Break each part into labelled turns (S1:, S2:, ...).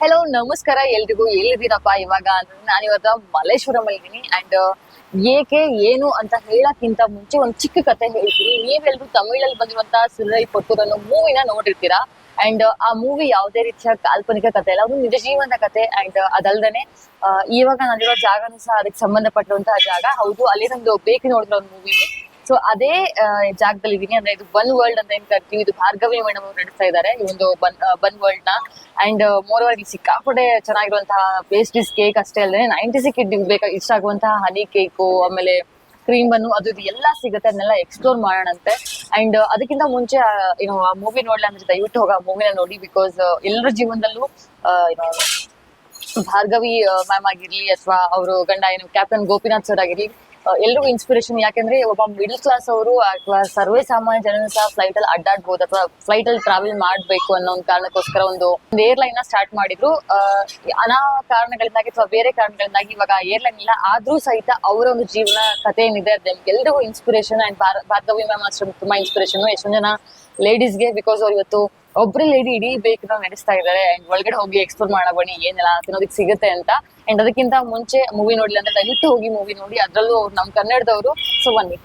S1: Hello ನಮಸ್ಕಾರ ಎಲ್ರಿಗೂ, ಎಲ್ಲಿದ್ದೀರಪ್ಪ ಇವಾಗ ಅಂದ್ರೆ ನಾನಿವತ್ತು ಮಲ್ಲೇಶ್ವರಂ ಇದ್ದೀನಿ. ಅಂಡ್ ಏಕೆ ಏನು ಅಂತ ಹೇಳಕ್ಕಿಂತ ಮುಂಚೆ ಒಂದು ಚಿಕ್ಕ ಕತೆ ಹೇಳ್ತೀನಿ. ನೀವೆಲ್ಲರೂ ತಮಿಳಲ್ಲಿ ಬಂದಿರುವಂತ ಸುರೈ ಪೊಟ್ಟೂರ್ ಅನ್ನೋ ಮೂವಿನ ನೋಡಿರ್ತೀರಾ. ಅಂಡ್ ಆ ಮೂವಿ ಯಾವುದೇ ರೀತಿಯ ಕಾಲ್ಪನಿಕ ಕತೆ ಅಲ್ಲ, ಅದು ನಿಜ ಜೀವನದ ಕತೆ. ಅಂಡ್ ಅದಲ್ದೇನೆ ಇವಾಗ ನಾನಿರೋ ಜಾಗನೂ ಸಹ ಅದಕ್ಕೆ ಸಂಬಂಧಪಟ್ಟಿರುವಂತಹ ಜಾಗ. ಹೌದು, ಅಲ್ಲಿ ನಂದು ಬೇಕರಿ ನೋಡಿರೋ ಒಂದು ಮೂವಿ. ಸೊ ಅದೇ ಜಾಗದಲ್ಲಿ ಇದೀನಿ. ಅಂದ್ರೆ ಇದು ಬನ್ ವರ್ಲ್ಡ್ ಅಂತ ಏನ್ ಕರಿತೀವಿ, ಇದು ಭಾರ್ಗವಿ ಮೇಡಮ್ ಅವ್ರು ನಡೆಸ್ತಾ ಇದ್ದಾರೆ ಈ ಒಂದು ಬನ್ ವರ್ಲ್ಡ್ ನ. ಅಂಡ್ ಮೋರ್ ಓವರ್ ಇಲ್ಲಿ ಸಿಕ್ಕಾಪಟ್ಟೆ ಚೆನ್ನಾಗಿರುವಂತಹ ಪೇಸ್ಟ್ರೀಸ್, ಕೇಕ್ ಅಷ್ಟೇ ಅಲ್ಲದೆ 90s ಕಿಡ್ ಇಷ್ಟ ಆಗುವಂತಹ ಹನಿ ಕೇಕು, ಆಮೇಲೆ ಕ್ರೀಮ್ ಬನ್ನು, ಅದು ಇದು ಎಲ್ಲ ಸಿಗುತ್ತೆ. ಅದನ್ನೆಲ್ಲ ಎಕ್ಸ್ಪ್ಲೋರ್ ಮಾಡೋಣಂತೆ. ಅಂಡ್ ಅದಕ್ಕಿಂತ ಮುಂಚೆ ಏನು ಆ ಮೂವಿ ನೋಡ್ಲಿ ಅಂದ್ರೆ ದಯವಿಟ್ಟು ಹೋಗಿ ಆ ಮೂವಿನ ನೋಡಿ. ಬಿಕಾಸ್ ಎಲ್ಲರ ಜೀವನದಲ್ಲೂ ಏನು ಭಾರ್ಗವಿ ಮ್ಯಾಮ್ ಆಗಿರ್ಲಿ ಅಥವಾ ಅವರು ಗಂಡ ಏನು ಕ್ಯಾಪ್ಟನ್ ಗೋಪಿನಾಥ್ ಸರ್ ಆಗಿರ್ಲಿ, ಎಲ್ರಿಗೂ ಇನ್ಸ್ಪಿರೇಷನ್. ಯಾಕೆಂದ್ರೆ ಒಬ್ಬ ಮಿಡಲ್ ಕ್ಲಾಸ್ ಅವರು ಅಥವಾ ಸರ್ವೇ ಸಾಮಾನ್ಯ ಜನರು ಸಹ ಫ್ಲೈಟ್ ಅಲ್ಲಿ ಅಡ್ಡಾಡ್ಬೋದು ಅಥವಾ ಫ್ಲೈಟ್ ಅಲ್ಲಿ ಟ್ರಾವೆಲ್ ಮಾಡ್ಬೇಕು ಅನ್ನೋ ಒಂದು ಕಾರಣಕ್ಕೋಸ್ಕರ ಒಂದು ಏರ್ಲೈನ್ ನ ಸ್ಟಾರ್ಟ್ ಮಾಡಿದ್ರು. ಅನಾ ಕಾರಣಗಳಿಂದಾಗಿ ಅಥವಾ ಬೇರೆ ಕಾರಣಗಳಿಂದಾಗಿ ಇವಾಗ ಏರ್ಲೈನ್ ಇಲ್ಲ. ಆದ್ರೂ ಸಹಿತ ಅವರ ಒಂದು ಜೀವನ ಕಥೆ ಏನಿದೆ ಎಲ್ರಿಗೂ ಇನ್ಸ್ಪಿರೇಷನ್. ಅಂಡ್ ಭಾರ್ಗವಿ ಮ್ಯಾಮ್ ಅಷ್ಟೇ ತುಂಬಾ ಇನ್ಸ್ಪಿರೇಷನ್ ಎಷ್ಟೊಂದು ಜನ ಲೇಡೀಸ್ಗೆ. ಬಿಕಾಸ್ ಅವ್ರು ಇವತ್ತು ಒಬ್ರೇ ಲೇಡಿ ಇಡೀ ಬೇಕನ್ನ ನಡೆಸ್ತಾ ಇದ್ದಾರೆ. ಅಂಡ್ ಒಳಗಡೆ ಹೋಗಿ ಎಕ್ಸ್ಪ್ಲೋರ್ ಮಾಡೋ ಬನ್ನಿ ಏನೆಲ್ಲ ತಿನ್ನೋದಕ್ಕೆ ಸಿಗುತ್ತೆ ಅಂತ. ಅಂಡ್ ಅದಕ್ಕಿಂತ ಮುಂಚೆ ಮೂವಿ ನೋಡ್ಲಿ ಅಂದ್ರೆ ದಯವಿಟ್ಟು ಹೋಗಿ ಮೂವಿ ನೋಡಿ. ಅದ್ರಲ್ಲೂ ಅವ್ರು ನಮ್ ಕನ್ನಡದವರು. ಸೊ ಬನ್ನಿ.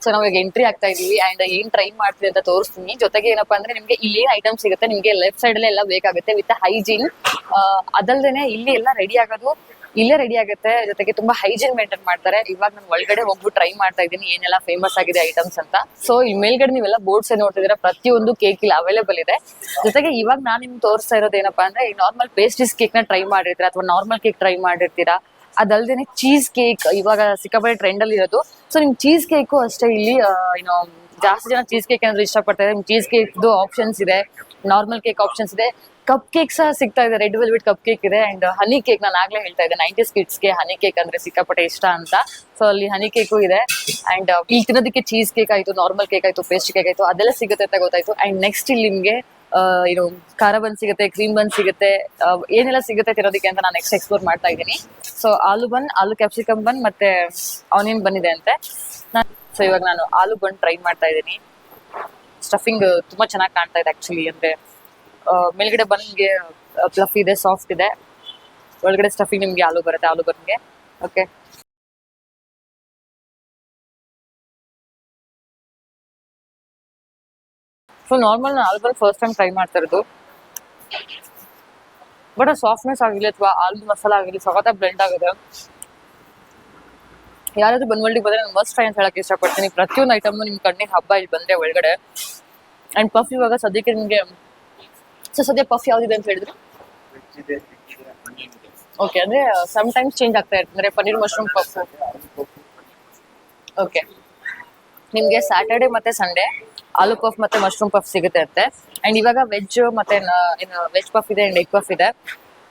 S1: ಸೊ ನಾವಾಗ ಎಂಟ್ರಿ ಆಗ್ತಾ ಇದೀವಿ. ಅಂಡ್ ಏನ್ ಟ್ರೈ ಮಾಡ್ತೀವಿ ಅಂತ ತೋರಿಸ್ತೀನಿ. ಜೊತೆಗೆ ಏನಪ್ಪಾ ಅಂದ್ರೆ ನಿಮ್ಗೆ ಇಲ್ಲಿ ಏನ್ ಐಟಮ್ ಸಿಗುತ್ತೆ, ನಿಮ್ಗೆ ಲೆಫ್ಟ್ ಸೈಡ್ ಎಲ್ಲ ಬೇಕಾಗುತ್ತೆ ವಿತ್ ಹೈಜೀನ್. ಅದಲ್ದೇನೆ ಇಲ್ಲಿ ಎಲ್ಲ ರೆಡಿ ಆಗೋದು ಇಲ್ಲೇ ರೆಡಿ ಆಗುತ್ತೆ. ಜೊತೆಗೆ ತುಂಬಾ ಹೈಜೀನ್ ಮೇಂಟೈನ್ ಮಾಡ್ತಾರೆ. ಇವಾಗ ನಾನು ಒಳಗಡೆ ಹೋಗ್ಬಿಟ್ಟು ಟ್ರೈ ಮಾಡ್ತಾ ಇದ್ದೀನಿ ಏನೆಲ್ಲ ಫೇಮಸ್ ಆಗಿದೆ ಐಟಮ್ಸ್ ಅಂತ. ಸೊ ಇಲ್ಲಿ ಮೇಲ್ಗಡೆ ನೀವೆಲ್ಲ ಬೋರ್ಡ್ಸ್ ನೋಡ್ತಿದ್ದೀರಾ, ಪ್ರತಿಯೊಂದು ಕೇಕ್ ಇಲ್ಲಿ ಅವೈಲೇಬಲ್ ಇದೆ. ಜೊತೆಗೆ ಇವಾಗ ನಾನು ನಿಮ್ಗೆ ತೋರಿಸ್ತಾ ಇರೋದು ಏನಪ್ಪಾ ಅಂದ್ರೆ ಈ ನಾರ್ಮಲ್ ಪೇಸ್ಟ್ರೀಸ್ ಕೇಕ್ ನ ಟ್ರೈ ಮಾಡಿರ್ತೀರಾ ಅಥವಾ ನಾರ್ಮಲ್ ಕೇಕ್ ಟ್ರೈ ಮಾಡಿರ್ತೀರಾ. ಅದಲ್ದೇನೆ ಚೀಸ್ ಕೇಕ್ ಇವಾಗ ಸಿಕ್ಕಾಪಟ್ಟೆ ಟ್ರೆಂಡ್ ಅಲ್ಲಿ ಇರೋದು. ಸೊ ನಿಮ್ ಚೀಸ್ ಕೇಕು ಅಷ್ಟೇ ಇಲ್ಲಿ ಏನೋ ಜಾಸ್ತಿ ಜನ ಚೀಸ್ ಕೇಕ್ ಏನಾದ್ರು ಇಷ್ಟಪಡ್ತಾರೆ. ಚೀಸ್ ಕೇಕ್ ಆಪ್ಷನ್ಸ್ ಇದೆ, ನಾರ್ಮಲ್ ಕೇಕ್ ಆಪ್ಷನ್ಸ್ ಇದೆ, ಕಪ್ ಕೇಕ್ ಸಹ ಸಿಗ್ತಾ ಇದೆ. ರೆಡ್ ವೆಲ್ವೆಟ್ ಕಪ್ ಕೇಕ್ ಇದೆ. ಅಂಡ್ ಹನಿ ಕೇಕ್ ನಾನು ಆಗ್ಲೇ ಹೇಳ್ತಾ ಇದ್ದೆ 90s ಕಿಡ್ಸ್ಗೆ ಹನಿ ಕೇಕ್ ಅಂದ್ರೆ ಸಿಕ್ಕಾಪಟ್ಟೆ ಇಷ್ಟ ಅಂತ. ಸೊ ಅಲ್ಲಿ ಹನಿ ಕೇಕು ಇದೆ. ಅಂಡ್ ಇಲ್ಲಿ ತಿನ್ನೋದಕ್ಕೆ ಚೀಸ್ ಕೇಕ್ ಆಯ್ತು, ನಾರ್ಮಲ್ ಕೇಕ್ ಆಯ್ತು, ಪೇಸ್ಟ್ರಿ ಕೇಕ್ ಆಯ್ತು, ಅದೆಲ್ಲ ಸಿಗುತ್ತೆ ಅಂತ ಗೊತ್ತಾಯ್ತು. ಅಂಡ್ ನೆಕ್ಸ್ಟ್ ಇಲ್ಲಿ ನಿಮ್ಗೆ ಏನು ಖಾರ ಬನ್ ಸಿಗುತ್ತೆ, ಕ್ರೀಮ್ ಬನ್ ಸಿಗುತ್ತೆ, ಏನೆಲ್ಲ ಸಿಗುತ್ತೆ ತಿನ್ನೋದಕ್ಕೆ ಅಂತ ನಾನು ನೆಕ್ಸ್ಟ್ ಎಕ್ಸ್ಪ್ಲೋರ್ ಮಾಡ್ತಾ ಇದ್ದೀನಿ. ಸೊ ಆಲೂ ಬನ್, ಆಲೂ ಕ್ಯಾಪ್ಸಿಕಮ್ ಬನ್ ಮತ್ತೆ ಆನಿಯನ್ ಬನ್ ಇದೆ ಅಂತೆ. ಸೊ ಇವಾಗ ನಾನು ಆಲೂ ಬನ್ ಟ್ರೈ ಮಾಡ್ತಾ ಇದ್ದೀನಿ. ಸ್ಟಫಿಂಗ್ ತುಂಬಾ ಚೆನ್ನಾಗಿ ಕಾಣ್ತಾ ಇದೆ ಆಕ್ಚುಲಿ. ಅಂದ್ರೆ ಮೇಲ್ಗಡೆ ಬನ್ಗೆ ಫ್ಲಫ್ ಇದೆ, ಸಾಫ್ಟ್ ಇದೆ. ಒಳಗಡೆ ಸ್ಟಫಿಂಗ್ ನಿಮ್ಗೆ ಆಲೂ ಬರುತ್ತೆ, ಆಲೂ ಬನ್ಗೆ. ಓಕೆ, ಸೊ ನಾರ್ಮಲ್ ನಾನು ಆಲೂ ಬನ್ ಫಸ್ಟ್ ಟೈಮ್ ಟ್ರೈ ಮಾಡ್ತಾ ಇರೋದು. ಬಟ್ ಆ ಸಾಫ್ಟ್ನೆಸ್ ಆಗಿರ್ಲಿ ಅಥವಾ ಆಲೂ ಮಸಾಲ ಆಗಿರ್ಲಿ ಸಖತ್ತಾಗಿ ಬ್ಲೆಂಡ್ ಆಗಿದೆ. ಯಾರಾದ್ರೂ ಬನ್ವಳ್ಳಿಗೆ ಬಂದ್ರೆ ನಾನು ಮಸ್ಟ್ ಟ್ರೈ ಅಂತ ಹೇಳಕ್ ಇಷ್ಟಪಡ್ತೀನಿ. ಪ್ರತಿಯೊಂದು ಐಟಮ್ ನಿಮ್ ಕಣ್ಣಿಗೆ ಹಬ್ಬ ಇಲ್ಲಿ ಬಂದ್ರೆ ಒಳಗಡೆ. ಅಂಡ್ ಪಫ್ ಇವಾಗ ಸದ್ಯಕ್ಕೆ ನಿಮ್ಗೆ ಸದ್ಯ ಪಫ್ ಯಾವ್ದಿದೆ ಅಂತ ಹೇಳಿದ್ರು? ಓಕೆ, ಅಂದ್ರೆ ಸಮ್ ಟೈಮ್ಸ್ ಚೇಂಜ್ ಆಗ್ತಾ ಇರ್ತದೆ. ಅಂದ್ರೆ ಪನ್ನೀರ್ ಮಶ್ರೂಮ್ ಪಫ್. ಓಕೆ, ನಿಮ್ಗೆ ಸ್ಯಾಟರ್ಡೆ ಮತ್ತೆ ಸಂಡೇ ಆಲೂ ಪಫ್ ಮತ್ತೆ ಮಶ್ರೂಮ್ ಪಫ್ ಸಿಗುತ್ತೆ ಅಂತೆ. ಅಂಡ್ ಇವಾಗ ವೆಜ್ ಮತ್ತೆ ವೆಜ್ ಪಫ್ ಇದೆ ಅಂಡ್ ಎಗ್ ಪಫ್ ಇದೆ.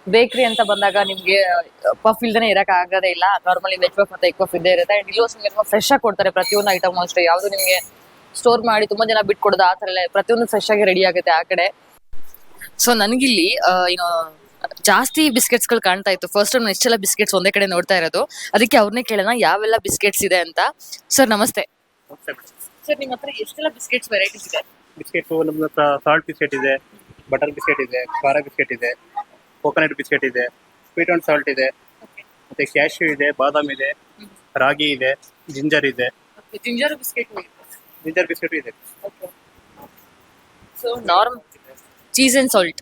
S1: ಬೇಕ್ರಿ ಅಂತ ಬಂದಾಗ ನಿಮ್ಗೆ ಪಫ್ ಇಲ್ದೇನೆ ಇರಕ್ ಆಗೋದೇ ಇಲ್ಲ. ನಾರ್ಮಲಿ ವೆಜ್ ಪಫ್ ಮತ್ತೆ ಎಗ್ ಪಫ್ ಇದ್ದೇ ಇರುತ್ತೆ. ಅಂಡ್ ಇಲ್ಲೂ ನಿಮ್ಗೆ ಫ್ರೆಶ್ ಆಗಿ ಕೊಡ್ತಾರೆ ಪ್ರತಿಯೊಂದು ಐಟಮ್ ಅಷ್ಟೇ. ಯಾವ್ದು ನಿಮ್ಗೆ ಸ್ಟೋರ್ ಮಾಡಿ ತುಂಬಾ ಜನ ಬಿಟ್ಕೊಡೋದು ಆ ತರ ಎಲ್ಲ ಪ್ರತಿಯೊಂದು ಫ್ರೆಶ್ ಆಗಿ ರೆಡಿ ಆಗುತ್ತೆ ಆ ಕಡೆ. ಸೊ ನನಗಿಲ್ಲಿ ಏನು ಜಾಸ್ತಿ ಬಿಸ್ಕೆಟ್ಸ್ ಗಳು ಕಾಣ್ತಾ ಇತ್ತು. ಫಸ್ಟ್ ಟೈಮ್ ಎಷ್ಟೆಲ್ಲ ಬಿಸ್ಕೆಟ್ಸ್ ಒಂದೇ ಕಡೆ ನೋಡ್ತಾ ಇರೋದು. ಅದಕ್ಕೆ ಅವ್ರನ್ನೇ ಕೇಳೋಣ ಯಾವೆಲ್ಲ ಬಿಸ್ಕೆಟ್ಸ್ ಇದೆ ಅಂತ. ಸರ್ ನಮಸ್ತೆ. ಸರ್ ನಿಮ್ಮ ಹತ್ರ ಎಷ್ಟೆಲ್ಲ ಬಿಸ್ಕೆಟ್ಸ್ ವೆರೈಟೀಸ್ ಇದೆ?
S2: ಬಿಸ್ಕೆಟ್ ನಮ್ಮ ಹತ್ರ ಸಾಲ್ಟ್ ಬಿಸ್ಕೆಟ್ ಇದೆ, ಬಟರ್ ಬಿಸ್ಕೆಟ್ ಇದೆ, ಖಾರ ಬಿಸ್ಕೆಟ್ ಇದೆ, ಕೋಕೋನಟ್ ಬಿಸ್ಕೆಟ್ ಇದೆ, ಸ್ವೀಟ್ ಅಂಡ್ ಸಾಲ್ಟ್ ಇದೆ, ಮತ್ತೆ ಕ್ಯಾಶ್ಯೂ ಇದೆ, ಬಾದಾಮ್ ಇದೆ, ರಾಗಿ ಇದೆ, ಜಿಂಜರ್ ಇದೆ.
S1: ಜಿಂಜರ್ ಬಿಸ್ಕೆಟ್
S2: ಜಿಂಜರ್ ಬಿಸ್ಕೆಟ್ ಇದೆ.
S1: So normal cheese and salt,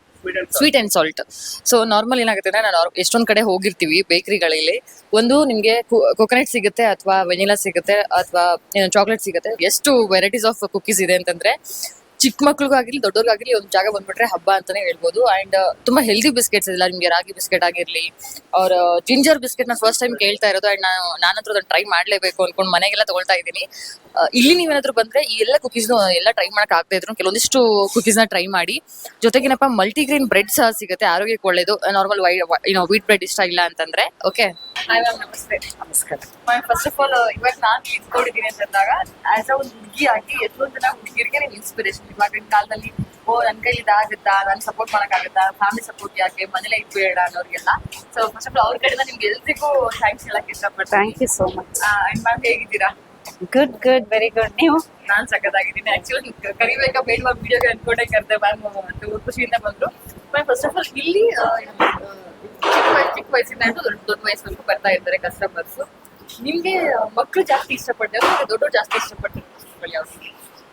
S1: sweet and salt. So normal ಏನಾಗುತ್ತೆ ಅಂದ್ರೆ ನಾನು ಎಷ್ಟೊಂದ್ ಕಡೆ ಹೋಗಿರ್ತೀವಿ ಬೇಕರಿಗಳಲ್ಲಿ. ಒಂದು ನಿಮ್ಗೆ ಕೋಕೋನಟ್ ಸಿಗುತ್ತೆ ಅಥವಾ ವೆನಿಲಾ ಸಿಗುತ್ತೆ ಅಥವಾ ಚಾಕ್ಲೇಟ್ ಸಿಗುತ್ತೆ. ಎಷ್ಟು ವೆರೈಟೀಸ್ ಆಫ್ ಕುಕೀಸ್ ಇದೆ ಅಂತಂದ್ರೆ ಚಿಕ್ಕ ಮಕ್ಳಿಗಾಗಿರ್ಲಿ ದೊಡ್ಡವ್ರಿಗಾಗಿರ್ಲಿ ಒಂದು ಜಾಗ ಬಂದ್ಬಿಟ್ರೆ ಹಬ್ಬ ಅಂತಾನೆ ಹೇಳ್ಬೋದು. ಅಂಡ್ ತುಂಬಾ ಹೆಲ್ದಿ ಬಿಸ್ಕೆಟ್ಸ್ ಇಲ್ಲ ನಿಮ್ಗೆ, ರಾಗಿ ಬಿಸ್ಕೆಟ್ ಆಗಿರ್ಲಿ ಅವ್ರ ಜಿಂಜರ್ ಬಿಸ್ಕೆಟ್ ನ ಫಸ್ಟ್ ಟೈಮ್ ಕೇಳ್ತಾ ಇರೋದು. ಅಂಡ್ ನಾನಂತೂ ಅದನ್ನ ಟ್ರೈ ಮಾಡ್ಲೇಬೇಕು ಅನ್ಕೊಂಡು ಮನೆಗೆಲ್ಲ ತಗೊಳ್ತಾ ಇದ್ದೀನಿ. ಇಲ್ಲಿ ನೀವೇನಾದ್ರು ಬಂದ್ರೆ ಈ ಎಲ್ಲ ಕುಕೀಸ್ ಎಲ್ಲ ಟ್ರೈ ಮಾಡಕ್ ಆಗದೆ ಇದ್ರು ಕೆಲವೊಂದಿಷ್ಟು ಕುಕೀಸ್ ನ ಟ್ರೈ ಮಾಡಿ. ಜೊತೆಗೇನಪ್ಪ ಮಲ್ಟಿಗ್ರೇನ್ ಬ್ರೆಡ್ ಸಹ ಸಿಗುತ್ತೆ, ಆರೋಗ್ಯಕ್ಕೆ ಒಳ್ಳೇದು. ನಾರ್ಮಲ್ ವೀಟ್ ಬ್ರೆಡ್ ಇಷ್ಟ ಇಲ್ಲ ಅಂತಂದ್ರೆ. ಓಕೆ, ಹಾಯ್ ಮ್ಯಾಮ್, ನಮಸ್ತೆ.
S2: ನಮಸ್ಕಾರ.
S1: ಫಸ್ಟ್ ಆಫ್ ಆಲ್ ಇವಾಗ ನಾನು ಇಟ್ಕೊಂಡಿದ್ದೀನಿ ಅಂತಂದಾಗ ಆಸ್ ಅ ಒಂದು ಹುಡುಗಿ ಆಗಿ ಎಷ್ಟೊಂದು ಜನ ಹುಡುಗಿರಿಗೆ ನೀವು ಇನ್ಸ್ಪಿರೇಷನ್. ಇವಾಗಿನ ಕಾಲದಲ್ಲಿ ನನ್ ಕೈಲಿ ಇದಾಗುತ್ತಾ, ನನ್ ಸಪೋರ್ಟ್ ಮಾಡಕ್ಕಾಗತ್ತಾ, ಫ್ಯಾಮಿಲಿ ಸಪೋರ್ಟ್ ಯಾಕೆ, ಮನೇಲೆ ಇಟ್ಬೇಡ ಅನ್ನೋರಿಗೆಲ್ಲ. ಸೊ ಫಸ್ಟ್ ಆಫ್ ಆಲ್ ಅವ್ರ ಕಡೆಯಿಂದ ನಿಮ್ಗೆ ಎಲ್ರಿಗೂ ಥ್ಯಾಂಕ್ಸ್ ಹೇಳಕ್ ಇಷ್ಟಪಡ್ತೀನಿ.
S3: Thank you so much.
S1: And ma'am ಹೇಗಿದ್ದೀರಾ?
S3: Good good very good. ನೀವು?
S1: ನಾನ್ ಸಖತ್ತಾಗಿದ್ದೀನಿ. ಆಕ್ಚುಲಿ ಕರಿಬೇಕಾ ಬೇಡವಾ ವಿಡಿಯೋಗೆ ಅನ್ಕೊಂಡೆ ಕರೆದೆ ಮ್ಯಾಮ್, ಖುಷಿಯಿಂದ ಬಂದ್ರು. ಮ್ಯಾಮ್ ಫಸ್ಟ್ ಆಫ್ ಆಲ್ ಇಲ್ಲಿ ಚಿಕ್ಕ ವಯಸ್ಸಿಂದ ಹಿಡಿದು ದೊಡ್ಡ ವಯಸ್ಸವರೆಗೂ ಬರ್ತಾ ಇರ್ತಾರೆ ಕಸ್ಟಮರ್ಸ್. ನಿಮ್ಗೆ ಮಕ್ಕಳು ಜಾಸ್ತಿ ಇಷ್ಟಪಡ್ತಾರೆ, ದೊಡ್ಡವರು ಜಾಸ್ತಿ ಇಷ್ಟಪಡ್ತಾರೆ ಯಾವ್ದು?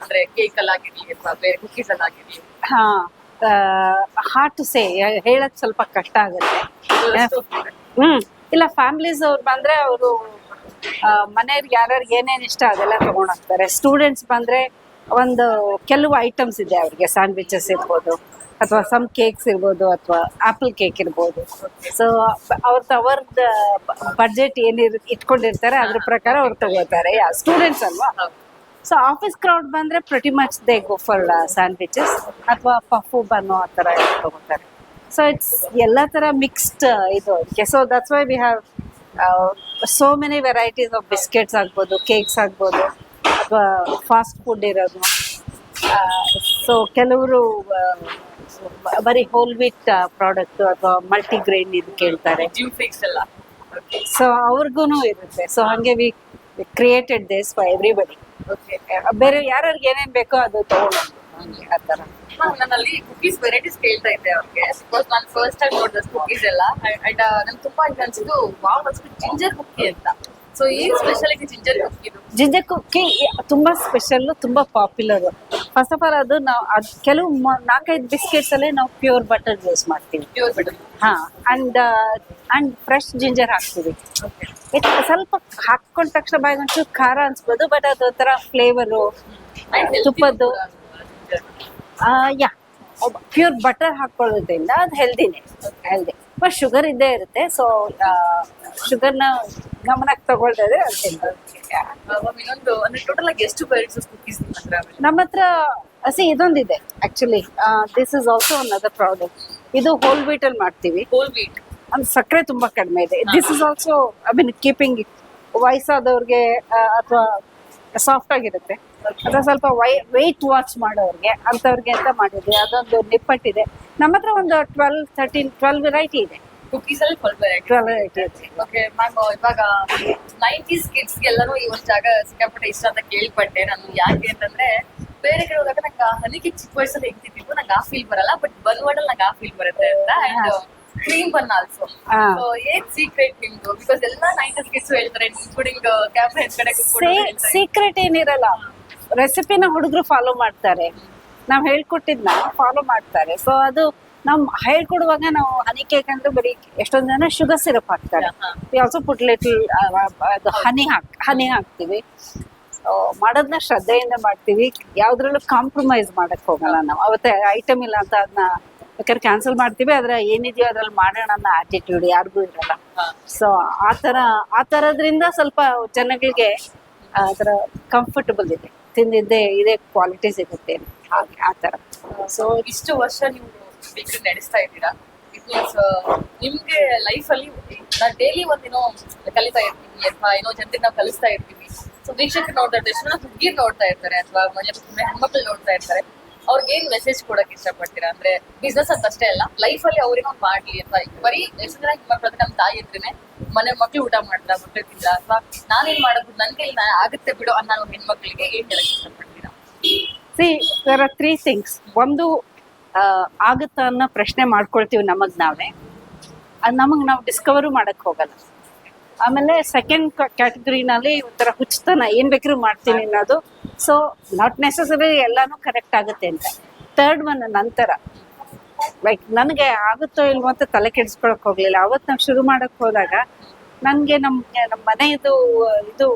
S1: ಅಂದ್ರೆ ಕೇಕ್ ಅಲ್ಲಿ ಆಗಿರ್ಲಿ ಅಥವಾ ಬೇರೆ ಕುಕೀಸ್ ಅಲ್ಲಿ ಆಗಿರ್ಲಿ.
S3: ಹಾ, ಹಾರ್ಡ್ ಟು ಸೇ, ಹೇಳಕ್ ಸ್ವಲ್ಪ ಕಷ್ಟ ಆಗುತ್ತೆ. ಇಲ್ಲ, ಫ್ಯಾಮಿಲೀಸ್ ಅವ್ರು ಬಂದ್ರೆ ಅವರು ಮನೆಯವ್ರಿಗೆ ಯಾರ್ಯಾರಿಗೆ ಏನೇನು ಇಷ್ಟ ಅದೆಲ್ಲ ತಗೊಂಡ್ ಹೋಗ್ತಾರೆ. ಸ್ಟೂಡೆಂಟ್ಸ್ ಬಂದ್ರೆ ಒಂದು ಕೆಲವು ಐಟಮ್ಸ್ ಇದೆ ಅವ್ರಿಗೆ, ಸ್ಯಾಂಡ್ವಿಚಸ್ ಇರ್ಬೋದು ಅಥವಾ ಸಮ್ ಕೇಕ್ಸ್ ಇರ್ಬೋದು ಅಥವಾ ಆಪಲ್ ಕೇಕ್ ಇರ್ಬೋದು. ಸೊ ಅವ್ರದ್ದು ಬಡ್ಜೆಟ್ ಏನಿರ್ ಇಟ್ಕೊಂಡಿರ್ತಾರೆ ಅದ್ರ ಪ್ರಕಾರ ಅವ್ರು ತಗೋತಾರೆ. ಸ್ಟೂಡೆಂಟ್ಸ್ ಅಲ್ವಾ. ಸೊ ಆಫೀಸ್ ಕ್ರೌಡ್ ಬಂದ್ರೆ pretty much they go for sandwiches ಅಥವಾ ಪಫು ಬನ್ನು ಆ ಥರ ತಗೋತಾರೆ. ಸೊ ಇಟ್ಸ್ ಎಲ್ಲ ಥರ ಮಿಕ್ಸ್ಡ್ ಇದು ಅದಕ್ಕೆ. So that's why we have so many varieties of biscuits ಆಗ್ಬೋದು, ಕೇಕ್ಸ್ ಆಗ್ಬೋದು ಅಥವಾ ಫಾಸ್ಟ್ ಫುಡ್ ಇರೋದು. ಸೊ ಕೆಲವರು ಬರೀ ಹೋಲ್ ವೀಟ್ ಪ್ರಾಡಕ್ಟ್ ಅಥವಾ ಮಲ್ಟಿಗ್ರೈನ್ ಇದು ಕೇಳ್ತಾರೆ.
S1: ಜಿಮ್ ಫಿಕ್ಸ್ ಎಲ್ಲ.
S3: ಸೊ ಅವ್ರಿಗೂ ಇರುತ್ತೆ. ಸೊ ಹಂಗೆ V created this for everybody.
S1: Okay,
S3: ಬೇರೆ ಯಾರ್ಯಾರಿಗೆ ಏನೇನ್ ಬೇಕೋ ಅದು ತಗೊಳ್ಳೋದು ಆ ಥರ.
S1: ನಾನಲ್ಲಿ ಕುಕೀಸ್ ವೆರೈಟೀಸ್ ಕೇಳ್ತಾ ಇದ್ದೆ ಅವ್ರಿಗೆ. ಬಿಕಾಸ್ ನಾನು ಫಸ್ಟ್ ಟೈಮ್ ನೋಡಿದ ಕುಕೀಸ್ ಎಲ್ಲ. ಅಂಡ್ ನಂಗೆ ತುಂಬಾ ಇದು ಅನ್ಸಿದ್ದು, ವಾವ್ ಅನ್ಸಿದ್ದು ಜಿಂಜರ್ ಕುಕ್ಕಿ ಅಂತ. ಸೊ ಏನ್ ಸ್ಪೆಷಾಲಿಟಿ ಜಿಂಜರ್ ಕುಕ್ಕಿದು?
S3: ಜಿಂಜರ್ ಕುಕ್ಕಿ ತುಂಬಾ ಸ್ಪೆಷಲ್, ತುಂಬಾ ಪಾಪ್ಯುಲರ್. ಫಸ್ಟ್ ಆಫ್ ಆಲ್ ಅದು ನಾವು ಕೆಲವು 4-5 ಬಿಸ್ಕೆಟ್ಸ್ ಅಲ್ಲೇ ನಾವು ಪ್ಯೂರ್ ಬಟರ್ ಯೂಸ್ ಮಾಡ್ತೀವಿ.
S1: Pure butter.
S3: ಹಾ, ಅಂಡ್ ಫ್ರೆಶ್ ಜಿಂಜರ್ ಹಾಕ್ತೀವಿ. ಸ್ವಲ್ಪ ಹಾಕೊಂಡ ತಕ್ಷಣ ಬಾಯಿಗೆ ಒಂಚೂರು ಖಾರ ಅನ್ಸ್ಬೋದು, ಬಟ್ ಅದು ಒಂಥರ ಫ್ಲೇವರು ತುಪ್ಪದ್ದು. ಯಾ, ಪ್ಯೂರ್ ಬಟರ್ ಹಾಕೊಳ್ಳೋದ್ರಿಂದ ಅದು ಹೆಲ್ದಿನೇ. ಬಟ್ ಶುಗರ್ ಇದ್ದೇ ಇರುತ್ತೆ. ಸೊ ಶುಗರ್ನ ಗಮನಕ್ಕೆ ತಗೊಳ್ತಾ ಇದ್ರೆ ಅದು ಹೆಲ್ದಿ.
S1: ಇನ್ನೊಂದು ಅಂದ್ರೆ ಟೋಟಲ್ ಆಗಿ ಎಷ್ಟು ವೆರೈಟೀಸ್ ಕುಕೀಸ್
S3: ನಮ್ಮ ಹತ್ರ ಇದೊಂದಿದೆ actually. This is also another product. ಇದು ಹೋಲ್ ವೀಟ್ ಅಲ್ಲಿ ಮಾಡ್ತೀವಿ.
S1: ಹೋಲ್ ವೀಟ್
S3: ಅಂದ್ರೆ ಸಕ್ಕರೆ ತುಂಬಾ ಕಡಿಮೆ ಇದೆ. This is also I mean keeping ವಯಸ್ಸಾದವ್ರಿಗೆ ಅಥವಾ ಸಾಫ್ಟ್ ಆಗಿರುತ್ತೆ ಅಥವಾ ಸ್ವಲ್ಪ ವೆಯ್ಟ್ ವಾಚ್ ಮಾಡೋರ್ಗೆ ಅಂಥವ್ರಿಗೆ ಅಂತ ಮಾಡಿದ್ವಿ. ಅದೊಂದು ನಿಪ್ಪಟ್ಟಿದೆ. ನಮ್ಮ ಹತ್ರ ಒಂದು 12 ವೆರೈಟಿ ಇದೆ.
S1: ಕುಕೀಸ್ ಅಲ್ಲಿ 12
S3: ವೆರೈಟಿ ಇದೆ.
S1: ಓಕೆ ಮ್ಯಾಮ್, ಇವಾಗ 90s ಕಿಡ್ಸ್ ಎಲ್ಲರೂ ಈ ಒಂದು ಜಾಗ ಸಿಕ್ಕಾಪಟ್ಟೆ ಇಷ್ಟ ಅಂತ ಕೇಳ್ಪಟ್ಟೆ ನಾನು. ಯಾಕೆ ಅಂತಂದ್ರೆ ಬೇರೆ ಕಡೆ ಹೋದಾಗ ನಂಗೆ ಹನಿ ಕೇಕ್ ಚಿಕ್ಕ ವಯಸ್ಸಲ್ಲಿ ಹೆಂಗ್ ತಿಂತಿದ್ವು ನಂಗೆ ಆ ಫೀಲ್ ಬರಲ್ಲ, ಬಟ್ ಬನ್ ವಾಡಲ್ ನಂಗೆ ಆ ಫೀಲ್ ಬರುತ್ತೆ ಅಂತ. And cream bun also. So ಏನ್ ಸೀಕ್ರೆಟ್ ನಿಮ್ದು? ಬಿಕಾಸ್ ಎಲ್ಲ 90s ಕಿಡ್ಸ್ ಹೇಳ್ತಾರೆ, ಇನ್ಕ್ಲೂಡಿಂಗ್ ಕ್ಯಾಮ್ರಾ ಹಿಂದ್ಗಡೆ ಕೂತ್ಕೊಂಡು.
S3: ಸೀಕ್ರೆಟ್ ಏನಿರಲ್ಲ, ರೆಸಿಪಿನ ಹುಡುಗರು ಫಾಲೋ ಮಾಡ್ತಾರೆ, ನಾವ್ ಹೇಳ್ಕೊಟ್ಟಿದ್ನ ಫಾಲೋ ಮಾಡ್ತಾರೆ. ಸೊ ಅದು ನಾವು ಹೇಳ್ಕೊಡುವಾಗ ನಾವು ಹನಿ ಕೇಕ್ ಅಂದ್ರೆ ಬರೀ ಎಷ್ಟೊಂದ್ ಜನ ಶುಗರ್ ಸಿರಪ್ ಹಾಕ್ತಾರೆ. ವಿ ಆಲ್ಸೋ ಪುಟ್ ಲಿಟಲ್ ಅದು ಹನಿ ಹಾಕ್ತಿವಿ. ಮಾಡೋದನ್ನ ಶ್ರದ್ಧೆಯಿಂದ ಮಾಡ್ತೀವಿ. ಯಾವ್ದ್ರಲ್ಲೂ ಕಾಂಪ್ರಮೈಸ್ ಮಾಡಕ್ ಹೋಗಲ್ಲ ನಾವು. ಅವತ್ತೆ ಐಟಮ್ ಇಲ್ಲ ಅಂತ ಅದನ್ನ ಬೇಕಾದ್ರೆ ಕ್ಯಾನ್ಸಲ್ ಮಾಡ್ತೀವಿ, ಆದ್ರೆ ಏನಿದೆಯೋ ಅದ್ರಲ್ಲಿ ಮಾಡೋಣ ಅನ್ನೋ ಆಟಿಟ್ಯೂಡ್ ಯಾರಿಗೂ ಇರಲ್ಲ. ಸೊ ಆ ಥರದ್ರಿಂದ ಸ್ವಲ್ಪ ಜನಗಳಿಗೆ ಅದರ ಕಂಫರ್ಟಬಲ್ ಇದೆ, ತಿಂದಿದ್ದೆ ಇದೇ ಕ್ವಾಲಿಟಿ ಸಿಗುತ್ತೆ ಹಾಗೆ ಆ ಥರ.
S1: ಸೊ ಇಷ್ಟು ವರ್ಷ ನೀವು ಬೇಕರಿ ನಡೆಸ್ತಾ ಇದ್ದೀರಾ. ಇಟ್ ಮೀನ್ಸ್ ನಿಮ್ಗೆ ಲೈಫ್ ಅಲ್ಲಿ ಡೈಲಿ ಒಂದೇನೋ ಕಲಿತಾ ಇರ್ತೀವಿ ಅಥವಾ ಏನೋ ಜನರಿಗೆ ನಾವು ಕಲಿಸ್ತಾ ಇರ್ತೀವಿ. ಸೊ ವೀಕ್ಷಕರು ನೋಡ್ತಾ ಇರ್ತಾರೆ, ಎಷ್ಟು ಹುಡುಗಿರು ನೋಡ್ತಾ ಇರ್ತಾರೆ ಅಥವಾ ಹೆಣ್ಮಕ್ಳು ನೋಡ್ತಾ ಇರ್ತಾರೆ. ಅವ್ರಿಗೆ ಏನ್ ಮೆಸೇಜ್ ಕೊಡಕ್ ಇಷ್ಟಪಡ್ತೀರಾ? ಅಂದ್ರೆ ಬಿಸ್ನೆಸ್ ಅಂತ ಅಷ್ಟೇ ಅಲ್ಲ, ಲೈಫ್ ಅಲ್ಲಿ ಅವ್ರಿಗೆ ಒಂದು ಮಾಡ್ಲಿ ಅಥವಾ ಬರೀ ಎಷ್ಟು ಜನ ಹೆಣ್ಮಕ್ಳು ಅಂದ್ರೆ ನಮ್ಮ ತಾಯಿ ಇದ್ರೇನೆ ಮನೆ ಮಕ್ಳು ಊಟ ಮಾಡ್ತಾ ಮಕ್ಳು ತಿಂದ ಅಥವಾ ನಾನೇನ್ ಮಾಡೋದು ನನ್ ಕೈಲಿ ಆಗುತ್ತೆ ಬಿಡು ಅನ್ನೋ ಹೆಣ್ಮಕ್ಳಿಗೆ ಏನ್ ಹೇಳಕ್ ಇಷ್ಟಪಡ್ತೀರಾ?
S3: See, there are 3 things. ಒಂದು, ಆಗುತ್ತಾ ಅನ್ನೋ ಪ್ರಶ್ನೆ ಮಾಡ್ಕೊಳ್ತೀವಿ ನಮಗ್ ನಾವೇ. ಅದು ನಾವು ಡಿಸ್ಕವರು ಮಾಡಕ್ ಹೋಗಲ್ಲ. ಆಮೇಲೆ ಸೆಕೆಂಡ್ ಕ್ಯಾಟಗರಿನಲ್ಲಿ ಒಂಥರ ಹುಚ್ಚತನ, ಏನ್ ಬೇಕಾದ್ರೂ ಮಾಡ್ತೀನಿ ಅನ್ನೋದು. ಸೊ ನಾಟ್ ನೆಸೆಸರಿ ಎಲ್ಲಾನು ಕರೆಕ್ಟ್ ಆಗುತ್ತೆ ಅಂತ. ಥರ್ಡ್ ಒನ್ ನಂತರ ಲೈಕ್ ನನಗೆ ಆಗುತ್ತೋ ಇಲ್ವೋ ಅಂತ ತಲೆ ಕೆಡಿಸ್ಕೊಳಕ್ ಹೋಗ್ಲಿಲ್ಲ. ಅವತ್ತು ನಾವು ಶುರು ಮಾಡಕ್ ಹೋದಾಗ ನನ್ಗೆ ನಮ್ಮ ಮನೆಯದು ಇದು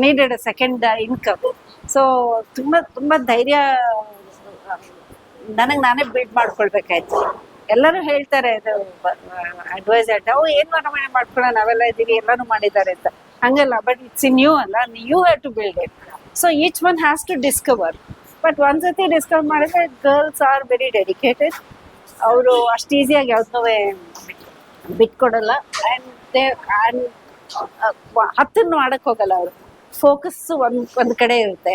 S3: ನೀಡೆಡ್ ಸೆಕೆಂಡ್ ಇನ್ಕಮ್. ಸೊ ತುಂಬಾ ಧೈರ್ಯ ನನಗೆ ನಾನೇ ಬಿಲ್ಡ್ ಮಾಡ್ಕೊಳ್ಬೇಕಾಯ್ತು. ಎಲ್ಲರೂ ಹೇಳ್ತಾರೆ ಇದು ಅಡ್ವೈಸ್ ಅವು ಏನ್ ಮಾಡ್ಕೊಳ್ಳೋ ನಾವೆಲ್ಲ ಇದೀವಿ, ಎಲ್ಲಾನು ಮಾಡಿದ್ದಾರೆ ಅಂತ. ಹಂಗಲ್ಲ, ಬಟ್ ಇಟ್ಸ್ ಇನ್ ಯು ಅಲ್ಲ, you have to build it. So each one has to discover. But ಒಂದ್ಸತಿ ಡಿಸ್ಕವರ್ ಮಾಡಿದ್ರೆ ಗರ್ಲ್ಸ್ ಆರ್ ವೆರಿ ಡೆಡಿಕೇಟೆಡ್. ಅವರು ಅಷ್ಟು ಈಸಿಯಾಗಿ ಯಾವ್ದನ್ನೂ ಬಿಟ್ಕೊಡಲ್ಲ. ಆ್ಯಂಡ್ ಹತ್ತನ್ನು ಮಾಡಕ್ ಹೋಗಲ್ಲ ಅವರು. ಫೋಕಸ್ ಒಂದ್ ಕಡೆ ಇರುತ್ತೆ.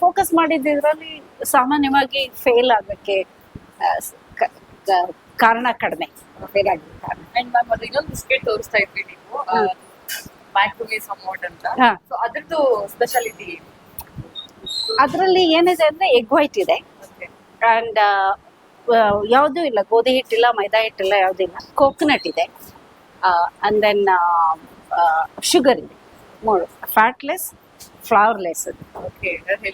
S3: ಫೋಕಸ್ ಮಾಡಿದ್ರಲ್ಲಿ ಸಾಮಾನ್ಯವಾಗಿ ಫೇಲ್ ಆಗಕ್ಕೆ ಕಾರಣ ಕಡಿಮೆ. ಫೇಲ್ ಆಗಿದ್ದ ಕಾರಣ.
S1: ಅಂಡ್ ಮ್ಯಾಮ್, ಅದು ಇನ್ನೊಂದು ಬಿಸ್ಕೆಟ್ ತೋರಿಸ್ತಾ ಇದ್ವಿ ನೀವು. ಮ್ಯಾಕ್ರೋನಿ ಸಮೋಟ್ ಅಂತ.
S3: ಹಾ.
S1: ಸೊ ಅದ್ರದ್ದು ಸ್ಪೆಷಾಲಿಟಿ.
S3: ಅದರಲ್ಲಿ ಏನಿದೆ ಅಂದ್ರೆ ಎಗ್ ವೈಟ್ ಇದೆ ಅಂಡ್ ಯಾವುದೂ ಇಲ್ಲ, ಗೋಧಿ ಹಿಟ್ಟಿಲ್ಲ, ಮೈದಾ ಹಿಟ್ಟಿಲ್ಲ, ಯಾವುದೂ ಇಲ್ಲ. ಕೋಕೋನಟ್ ಇದೆ ಅಂಡ್ ದೆನ್ ಶುಗರ್ ಇದೆ, ಮೂರು. Fatless, flourless.
S1: Okay, healthy.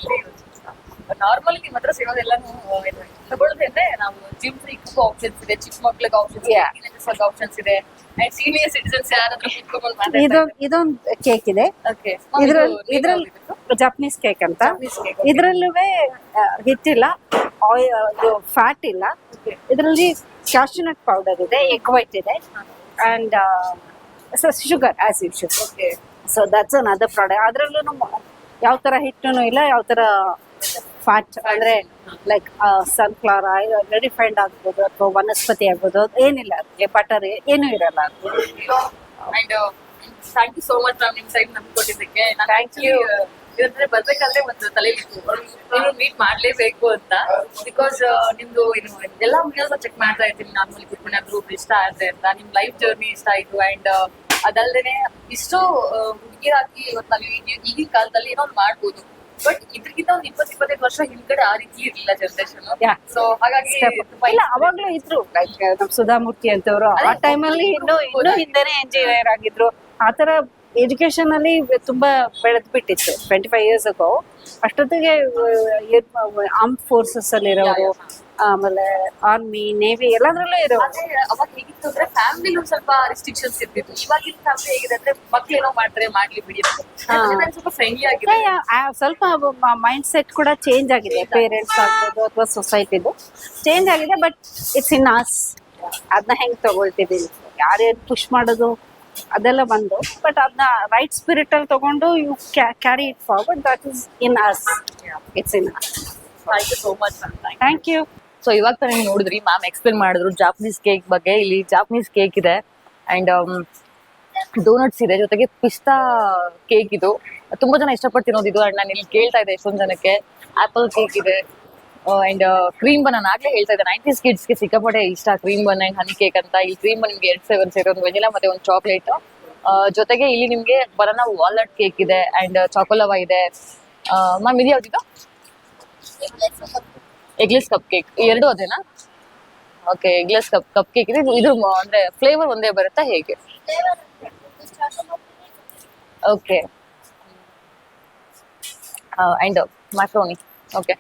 S1: Normally ನಿಮ್ಮ ಹತ್ರ ಸಿಗೋದೆಲ್ಲಾನು ತಗೊಳ್ಳೋದಂದ್ರೆ ನಾವು ಜಿಮ್ ಫ್ರೀಕ್ಗೂ ಆಪ್ಷನ್ಸ್ ಇದೆ, ಚಿಕ್ಕ ಮಕ್ಳಿಗೆ ಆಪ್ಷನ್ಸ್ ಇದೆ, ಟೀನೇಜರ್ಸ್ ಆಪ್ಷನ್ಸ್ ಇದೆ, ಅಂಡ್ ಸೀನಿಯರ್ ಸಿಟಿಸನ್ಸ್ ಯಾರಾದ್ರೂ ಕುತ್ಕೊಂಡು ಮಾತಾಡ್ತಾರೆ.
S3: ಇದೊಂದು ಕೇಕ್ ಇದೆ.
S1: ಓಕೆ,
S3: ಇದ್ರಲ್ಲಿ ಜಪನೀಸ್ ಕೇಕ್ ಅಂತ. ಇದ್ರಲ್ಲೂ ಹಿಟ್ಟಿಲ್ಲ, ಫ್ಯಾಟ್ ಇಲ್ಲ. ಇದರಲ್ಲಿ ಕ್ಯಾಶ್ಯೂನಟ್ ಪೌಡರ್ ಇದೆ, ಎಗ್ ವೈಟ್ ಇದೆ and sugar as usual.
S1: Okay,
S3: so that's another product. ಅದ್ರಲ್ಲೂ ಯಾವ ತರ ಹಿಟ್ಟೂ ಇಲ್ಲ, ಯಾವ ತರ ಫ್ಯಾಟ್ ಅಂದ್ರೆ ಲೈಕ್ ಸನ್ಫ್ಲವರ್ ಆಯಿಲ್, ರಿಫೈಂಡ್ ಆಗ್ಬೋದು ಅಥವಾ ವನಸ್ಪತಿ ಆಗ್ಬೋದು, ಏನಿಲ್ಲ. ಅದಕ್ಕೆ ಬಟರ್ ಏನೂ ಇರಲ್ಲ.
S1: And thank you so much ma'am, ನಿಮ್ ಸೈಡ್ ನಮ್ಗೆ ಕೊಟ್ಟಿದ್ದಕ್ಕೆ.
S3: Thank you.
S1: ಇದಂದ್ರೆ ಬರ್ಬೇಕಾದ್ರೆ ಒಂದು ತಲೆಯಲ್ಲಿ ನೀವು ಮೀಟ್ ಮಾಡ್ಲೇಬೇಕು ಅಂತ. ಬಿಕಾಸ್ ನಿಮ್ದು ಎಲ್ಲಾ ವಿಡಿಯೋಸ್ ಚೆಕ್ ಮಾಡ್ತಾ ಇರ್ತೀನಿ ನಾರ್ಮಲಿ, ಕುತ್ಕೊಂಡು ಗ್ರೂಪ್ ಇಷ್ಟ ಆದ್ರೆ ಅಂತ. ನಿಮ್ ಲೈಫ್ ಜರ್ನಿ ಇಷ್ಟ ಆಯ್ತು. ಅಂಡ್ ಅದಲ್ದೇನೆ ಇಷ್ಟು ಹುಡುಗಿರಾಗಿ ಇವತ್ತು ನಾವು ಈಗಿನ ಕಾಲದಲ್ಲಿ ಏನೋ ಒಂದು ಮಾಡ್ಬೋದು, ಬಟ್ ಇದ್ರಿಗಿಂತ ಒಂದು 20-25 ವರ್ಷ ಹಿಂದ್ಗಡೆ ಆ ರೀತಿ ಇರ್ಲಿಲ್ಲ ಜನರೇಷನ್.
S3: Yeah.
S1: ಸೊ ಹಾಗಾಗಿ
S3: ಇಲ್ಲ, ಅವಾಗ್ಲೂ ಇದ್ರು. ಲೈಕ್ ನಮ್ ಸುಧಾಮೂರ್ತಿ ಅಂತವ್ರು ಆ ಟೈಮಲ್ಲಿ ಇನ್ನೂ ಹಿಂದೆನೆ ಇಂಜಿನಿಯರ್ ಆಗಿದ್ರು. ಆತರ ಎಜುಕೇಶನ್ ಅಲ್ಲಿ ತುಂಬಾ ಬೆಳೆದ್ ಬಿಟ್ಟಿತ್ತು 25 years ago. ಅಷ್ಟೊತ್ತಿಗೆ ಆರ್ಮ್ ಫೋರ್ಸಸ್ ಅಲ್ಲಿ ಇರೋರು, ಆಮೇಲೆ ಆರ್ಮಿ, ನೇವಿ ಎಲ್ಲದ್ರಲ್ಲೂ ಇರೋರು.
S1: ಅದೇ ಅವಾಗ ಹೇಗಿತ್ತು ಅಂದ್ರೆ ಫ್ಯಾಮಿಲಿ ಸ್ವಲ್ಪ ರಿಸ್ಟ್ರಿಕ್ಷನ್ಸ್ ಇರ್ತಿತ್ತು. ಇವಾಗಿನ ಫ್ಯಾಮಿಲಿ ಹೇಗಿದೆ ಅಂದ್ರೆ ಮಕ್ಳು ಏನೋ ಮಾಡ್ತಾರೆ, ಮಾಡ್ಲಿ ಬಿಡಿ ಅಂತ. ಸ್ವಲ್ಪ ಫ್ರೆಂಡ್ಲಿ ಆಗಿದೆ.
S3: ಸ್ವಲ್ಪ ಮೈಂಡ್ ಸೆಟ್ ಕೂಡ ಚೇಂಜ್ ಆಗಿದೆ. ಪೇರೆಂಟ್ಸ್ ಆಗ್ಬೋದು ಅಥವಾ ಸೊಸೈಟಿದು ಚೇಂಜ್ ಆಗಿದೆ. But it's in us. ಅದನ್ನ ಹೆಂಗ್ ತಗೊಳ್ತೀವಿ, ಯಾರ್ಯಾರು ಪುಷ್ ಮಾಡೋದು ಅದೆಲ್ಲ ಬಂದು, ಬಟ್ ಅದನ್ನ ರೈಟ್ ಸ್ಪಿರಿಟ್ ಅಲ್ಲಿ ತಗೊಂಡು you carry it forward. That is in us. It's in us.
S1: Thank you so much ma'am.
S3: Thank you.
S1: So ಇವಾಗ ತಾನೇ ನೀವು ನೋಡಿದ್ರಿ, ಮ್ಯಾಮ್ ಎಕ್ಸ್ಪ್ಲೇನ್ ಮಾಡಿದ್ರು ಜಾಪನೀಸ್ ಕೇಕ್ ಬಗ್ಗೆ. ಇಲ್ಲಿ ಜಾಪನೀಸ್ ಕೇಕ್ ಇದೆ ಅಂಡ್ ಡೋನಟ್ಸ್ ಇದೆ, ಜೊತೆಗೆ ಪಿಸ್ತಾ ಕೇಕ್. ಇದು ತುಂಬಾ ಜನ ಇಷ್ಟಪಟ್ಟು ತಿನ್ನೋದಿದು. ಅಂಡ್ ನಾನು ಇಲ್ಲಿ ಕೇಳ್ತಾ ಇದ್ದೆ ಎಷ್ಟೊಂದು ಜನಕ್ಕೆ. ಆಪಲ್ ಕೇಕ್ ಇದೆ ಅಂಡ್ ಕ್ರೀಮ್ ಬನ್. ನಾನು ಆಗ್ಲೇ ಹೇಳ್ತಾ ಇದ್ದೆ 90s ಕಿಡ್ಸ್ಗೆ ಸಿಕ್ಕಾಪಟ್ಟೆ ಇಷ್ಟ cream bun and honey cake ಅಂತ. ಇಲ್ಲಿ ಕ್ರೀಮ್ ಬನ್ ನಿಮ್ಗೆ 2 ಫ್ಲೇವರ್ಸ್ ಇದೆ, ಒಂದು ವೆನಿಲಾ ಮತ್ತೆ ಒಂದು ಚಾಕ್ಲೇಟ್. ಜೊತೆಗೆ ಇಲ್ಲಿ ನಿಮ್ಗೆ ಬನಾನಾ ವಾಲ್ನಟ್ ಕೇಕ್ ಇದೆ ಅಂಡ್ ಚಾಕೋಲವಾ ಇದೆ. ಮ್ಯಾಮ್ ಇದು ಯಾವ್ದಿದು? Eggless cup cake. ಎರಡು ಅದೇನಾ? ಓಕೆ, ಎಗ್ಲೆಸ್ ಕಪ್ ಕೇಕ್ ಇದೆ. ಇದು ಅಂದ್ರೆ ಫ್ಲೇವರ್ ಒಂದೇ ಬರುತ್ತಾ ಹೇಗೆ? Okay, and macaroni. Okay,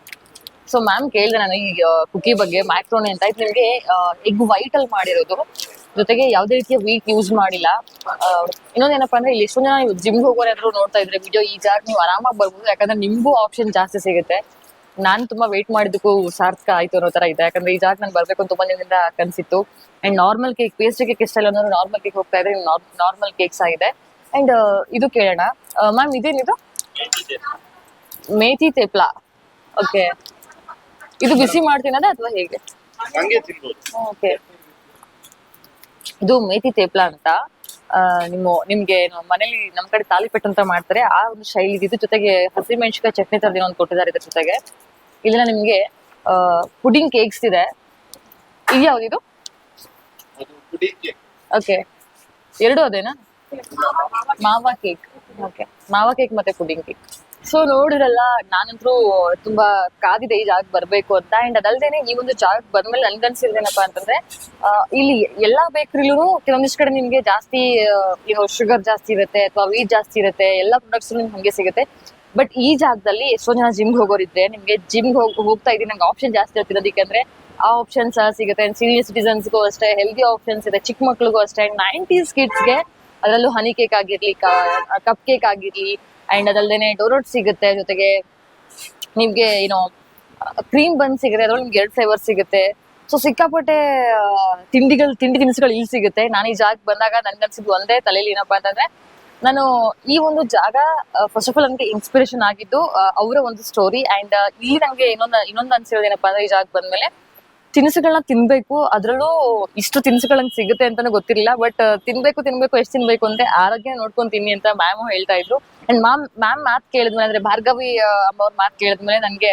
S1: so ma'am ಕೇಳಿದೆ ನಾನು ಈ ಕುಕಿ ಬಗ್ಗೆ, ಮ್ಯಾಕ್ರೋನಿ ಅಂತ. ಇದು ನಿಮಗೆ ಎಗ್ ವೈಟ್ ಅಲ್ಲಿ ಮಾಡಿರೋದು, ಜೊತೆಗೆ ಯಾವುದೇ ರೀತಿಯ ವೀಟ್ ಯೂಸ್ ಮಾಡಿಲ್ಲ. ಇನ್ನೊಂದೇನಪ್ಪ ಅಂದ್ರೆ ಇಲ್ಲಿ ಎಷ್ಟೊಂದು ಜನ ಜಿಮ್ಗೆ ಹೋಗೋರಾದ್ರೂ ನೋಡ್ತಾ ಇದ್ರೆ ವಿಡಿಯೋ, ಈ ಜಾಗ ನೀವು ಆರಾಮಾಗಿ ಬರ್ಬೋದು. ಯಾಕಂದ್ರೆ ನಿಮ್ಗೂ ಆಪ್ಷನ್ ಜಾಸ್ತಿ ಸಿಗುತ್ತೆ. ನಾನು ತುಂಬಾ ವೇಟ್ ಮಾಡಿದಕ್ಕೂ ಸಾರ್ಥಕ ಆಯ್ತು ಅನ್ನೋ ತರ ಇದೆ. ಯಾಕಂದ್ರೆ ಈ ಜಾಗ ನಾನು ಬರ್ಬೇಕು ಅಂತ ತುಂಬಾ ದಿನದಿಂದ ಕನ್ಸಿತ್ತು. And normal cake, pastry cake ಇಷ್ಟ ಇಲ್ಲ ಅನ್ನೋರು ನಾರ್ಮಲ್ ಕೇಕ್ ಹೋಗ್ತಾ ಇದ್ರೆ ನಾರ್ಮಲ್ ಕೇಕ್ಸ್ ಆಗಿದೆ. ಅಂಡ್ ಇದು ಕೇಳೋಣ ಮ್ಯಾಮ್, ಇದೇನಿದು? ಮೇಥಿ ತೇಪ್ಲಾ. ಓಕೆ, ಇದು ಬಿಸಿ ಮಾಡ್ತೀನದ ಅಥವಾ ಹೇಗೆ? ಓಕೆ, ಇದು ಮೇಥಿ ತೇಪ್ಲಾ ಅಂತ. ನಿಮ್ಗೆ ಮನೇಲಿ ನಮ್ ಕಡೆ ತಾಲಿಪೆಟ್ಟು ಅಂತ ಮಾಡ್ತಾರೆ, ಆ ಒಂದು ಶೈಲಿ ಇದು. ಜೊತೆಗೆ ಹಸಿಮೆಣಸಿನಕಾಯಿ ಚಟ್ನಿ ತರದ್ ಏನೋ ಒಂದು ಕೊಟ್ಟಿದ್ದಾರೆ ಇದ್ರ ಜೊತೆಗೆ. ಇದೆಲ್ಲ ನಿಮ್ಗೆ ಪುಡಿಂಗ್ ಕೇಕ್ಸ್ ಇದೆ. ಇದು ಯಾವ್ದಿದು? ಓಕೆ, ಎರಡು ಅದೇನಾ? ಮಾವಾ ಕೇಕ್. ಓಕೆ, ಮಾವಾ ಕೇಕ್ ಮತ್ತೆ ಪುಡಿಂಗ್ ಕೇಕ್. ಸೊ ನೋಡಿರಲ್ಲ, ನಾನಂತರೂ ತುಂಬಾ ಕಾದಿದೆ ಈ ಜಾಗಕ್ಕೆ ಬರ್ಬೇಕು ಅಂತ. ಅಂಡ್ ಅದಲ್ದೇನೆ ಈ ಒಂದು ಜಾಗಕ್ಕೆ ಬಂದ್ಮೇಲೆ ನನ್ಗನ್ಸಿರೋದೇನಪ್ಪಾ ಅಂತಂದ್ರೆ, ಇಲ್ಲಿ ಎಲ್ಲಾ ಬೇಕರಿಲೂ ಕೆಲವೊಂದಿಷ್ಟು ಕಡೆ ನಿಮ್ಗೆ ಜಾಸ್ತಿ ಶುಗರ್ ಜಾಸ್ತಿ ಇರುತ್ತೆ ಅಥವಾ ವೀಟ್ ಜಾಸ್ತಿ ಇರುತ್ತೆ, ಎಲ್ಲಾ ಪ್ರಾಡಕ್ಟ್ಸ್ ನಿಮ್ಗೆ ಹಂಗೆ ಸಿಗುತ್ತೆ. ಬಟ್ ಈ ಜಾಗದಲ್ಲಿ ಎಷ್ಟೋ ಜನ ಜಿಮ್ಗೆ ಹೋಗೋರಿದ್ರೆ, ನಿಮ್ಗೆ ಜಿಮ್ಗೆ ಹೋಗ್ತಾ ಇದ್ದೀನಿ, ನಂಗೆ ಆಪ್ಷನ್ ಜಾಸ್ತಿ ಇರ್ತಿರೋದಕ್ಕೆ ಅಂದ್ರೆ ಆ ಆಪ್ಷನ್ಸ್ ಸಿಗುತ್ತೆ. ಸೀನಿಯರ್ ಸಿಟಿಸನ್ಸ್ಗೂ ಅಷ್ಟೇ ಹೆಲ್ದಿ ಆಪ್ಷನ್ಸ್ ಇದೆ, ಚಿಕ್ಕ ಮಕ್ಳಿಗೂ ಅಷ್ಟೇ. 90s ಕಿಡ್ಸ್ಗೆ ಅದರಲ್ಲೂ ಹನಿ ಕೇಕ್ ಆಗಿರ್ಲಿ, ಕಪ್ ಕೇಕ್ ಆಗಿರ್ಲಿ, ಅಂಡ್ ಅದಲ್ದೇನೆ ಡೋನಟ್ ಸಿಗುತ್ತೆ. ಜೊತೆಗೆ ನಿಮ್ಗೆ ಕ್ರೀಮ್ ಬನ್ ಸಿಗುತ್ತೆ, ಅದ್ರಲ್ಲಿ ನಿಮ್ಗೆ 2 ಫ್ಲೇವರ್ ಸಿಗುತ್ತೆ. ಸೊ ಸಿಕ್ಕಾಪಟ್ಟೆ ತಿಂಡಿ ತಿನಿಸುಗಳು ಇಲ್ಲಿ ಸಿಗುತ್ತೆ. ನಾನು ಈ ಜಾಗಕ್ಕೆ ಬಂದಾಗ ನನ್ಗನ್ಸಿದ್ದು ಒಂದೇ ತಲೆಯಲ್ಲಿ ಏನಪ್ಪಾ ಅಂತಂದ್ರೆ, ನಾನು ಈ ಒಂದು ಜಾಗ ಫಸ್ಟ್ ಆಫ್ ಆಲ್ ನನಗೆ ಇನ್ಸ್ಪಿರೇಷನ್ ಆಗಿದ್ದು ಅವರ ಒಂದು ಸ್ಟೋರಿ. ಅಂಡ್ ಇಲ್ಲಿ ನಂಗೆ ಇನ್ನೊಂದು ಅನ್ಸಿರೋದು ಏನಪ್ಪಾ ಅಂದ್ರೆ, ಈ ಜಾಗಕ್ಕೆ ಬಂದ್ಮೇಲೆ ತಿನಿಸುಗಳನ್ನ ತಿನ್ಬೇಕು. ಅದ್ರಲ್ಲೂ ಇಷ್ಟು ತಿನಿಸುಗಳನ್ನ ಸಿಗುತ್ತೆ ಅಂತಾನು ಗೊತ್ತಿರಲಿಲ್ಲ. ಬಟ್ ತಿನ್ಬೇಕು ಎಷ್ಟು ತಿನ್ಬೇಕು ಅಂದ್ರೆ ಆರೋಗ್ಯ ನೋಡ್ಕೊಂಡ್ ತಿನ್ನಿ ಅಂತ ಮ್ಯಾಮ್ ಹೇಳ್ತಾ ಇದ್ರು. ಅಂಡ್ ಮ್ಯಾಮ್ ಮಾತ್ ಕೇಳಿದ್ಮೇಲೆ, ಅಂದ್ರೆ ಭಾರ್ಗವಿ ಅಮ್ಮ ಅವ್ರ ಮಾತು ಕೇಳಿದ್ಮೇಲೆ ನನ್ಗೆ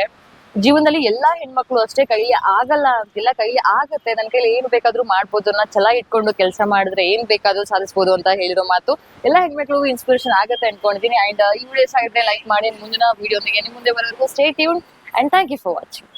S1: ಜೀವನದಲ್ಲಿ ಎಲ್ಲಾ ಹೆಣ್ಮಕ್ಳು ಅಷ್ಟೇ ಕೈಲಿ ಆಗಲ್ಲ ಅಂತಿಲ್ಲ, ಕೈಲಿ ಆಗತ್ತೆ, ನನ್ನ ಕೈಲಿ ಏನ್ ಬೇಕಾದ್ರೂ ಮಾಡ್ಬೋದು, ಅನ್ನೋ ಛಲ ಇಟ್ಕೊಂಡು ಕೆಲಸ ಮಾಡಿದ್ರೆ ಏನ್ ಬೇಕಾದ್ರೂ ಸಾಧಿಸ್ಬೋದು ಅಂತ ಹೇಳಿರೋ ಮಾತು ಎಲ್ಲಾ ಹೆಣ್ಮಕ್ಳಿಗೂ ಇನ್ಸ್ಪಿರೇಷನ್ ಆಗತ್ತೆ ಅನ್ಕೊಂಡಿದೀನಿ. ಅಂಡ್ ಈ ವಿಡಿಯೋ ಲೈಕ್ ಮಾಡಿ ಮುಂದಿನ ವಿಡಿಯೋನಿಗೆ ನಿಮ್ಮ ಮುಂದೆ ಬರೋವರೆಗೂ stay tune and thank you for watching.